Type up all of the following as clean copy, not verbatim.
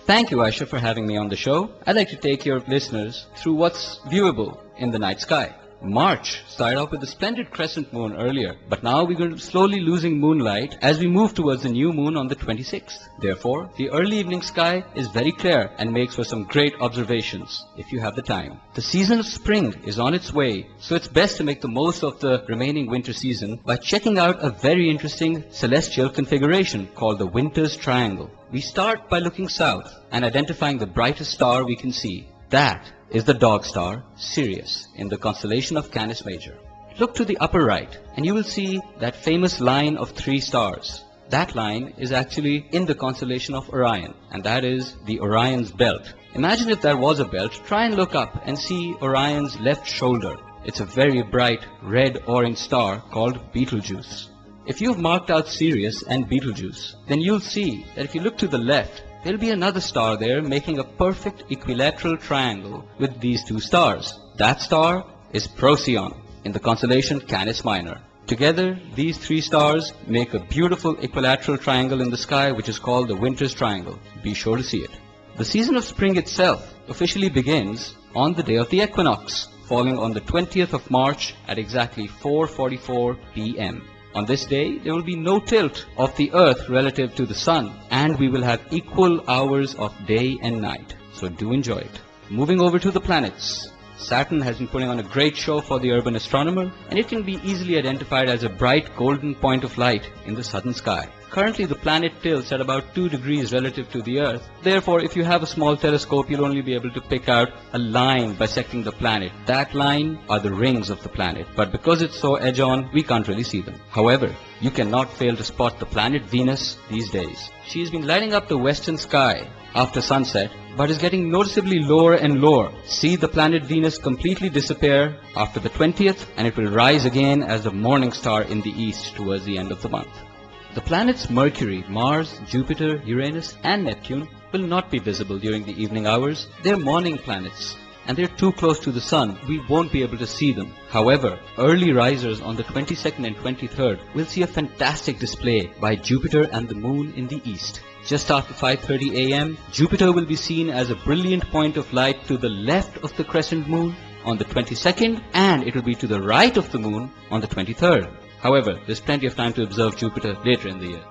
Thank you, Aisha, for having me on the show. I'd like to take your listeners through what's viewable in the night sky. March started off with a splendid crescent moon earlier, but now we're going to slowly losing moonlight as we move towards the new moon on the 26th. Therefore, the early evening sky is very clear and makes for some great observations if you have the time. The season of spring is on its way, so it's best to make the most of the remaining winter season by checking out a very interesting celestial configuration called the Winter's Triangle. We start by looking south and identifying the brightest star we can see. That is the dog star Sirius in the constellation of Canis Major. Look to the upper right and you will see that famous line of 3 stars. That line is actually in the constellation of Orion, and that is the Orion's belt. Imagine if there was a belt. Try and look up and see Orion's left shoulder. It's a very bright red-orange star called Betelgeuse. If you've marked out Sirius and Betelgeuse, then you'll see that if you look to the left, there'll be another star there making a perfect equilateral triangle with these 2 stars. That star is Procyon in the constellation Canis Minor. Together, these 3 stars make a beautiful equilateral triangle in the sky which is called the Winter's Triangle. Be sure to see it. The season of spring itself officially begins on the day of the equinox, falling on the 20th of March at exactly 4:44 p.m. On this day, there will be no tilt of the earth relative to the sun, and we will have equal hours of day and night. So do enjoy it. Moving over to the planets. Saturn has been putting on a great show for the urban astronomer, and it can be easily identified as a bright golden point of light in the southern sky. Currently, the planet tilts at about 2 degrees relative to the Earth. Therefore, if you have a small telescope, you'll only be able to pick out a line bisecting the planet. That line are the rings of the planet, but because it's so edge-on, we can't really see them. However, you cannot fail to spot the planet Venus these days. She's been lighting up the western sky after sunset, but is getting noticeably lower and lower. See the planet Venus completely disappear after the 20th, and it will rise again as a morning star in the east towards the end of the month. The planets Mercury, Mars, Jupiter, Uranus and Neptune will not be visible during the evening hours. They're morning planets and they're too close to the sun. We won't be able to see them. However, early risers on the 22nd and 23rd will see a fantastic display by Jupiter and the moon in the east. Just after 5:30 a.m., Jupiter will be seen as a brilliant point of light to the left of the crescent moon on the 22nd, and it will be to the right of the moon on the 23rd. However, there's plenty of time to observe Jupiter later in the year.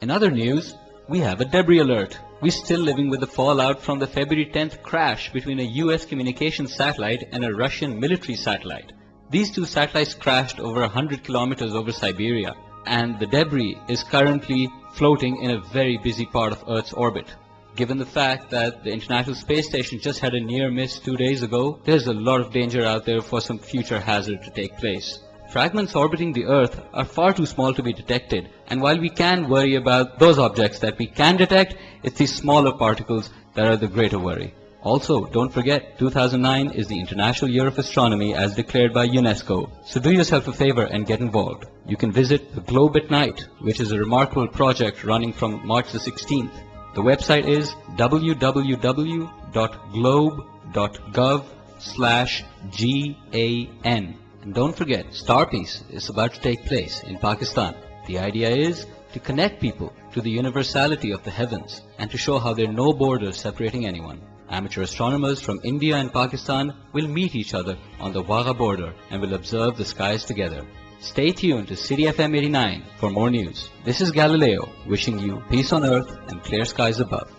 In other news, we have a debris alert. We're still living with the fallout from the February 10th crash between a US communications satellite and a Russian military satellite. These 2 satellites crashed over 100 kilometers over Siberia, and the debris is currently floating in a very busy part of Earth's orbit. Given the fact that the International Space Station just had a near miss 2 days ago, there's a lot of danger out there for some future hazard to take place. Fragments orbiting the Earth are far too small to be detected, and while we can worry about those objects that we can detect, it's these smaller particles that are the greater worry. Also, don't forget, 2009 is the International Year of Astronomy as declared by UNESCO, so do yourself a favor and get involved. You can visit the Globe at Night, which is a remarkable project running from March the 16th. The website is www.globe.gov/GAN. And don't forget, Star Peace is about to take place in Pakistan. The idea is to connect people to the universality of the heavens and to show how there are no borders separating anyone. Amateur astronomers from India and Pakistan will meet each other on the Wagha border and will observe the skies together. Stay tuned to CityFM89 for more news. This is Galileo wishing you peace on earth and clear skies above.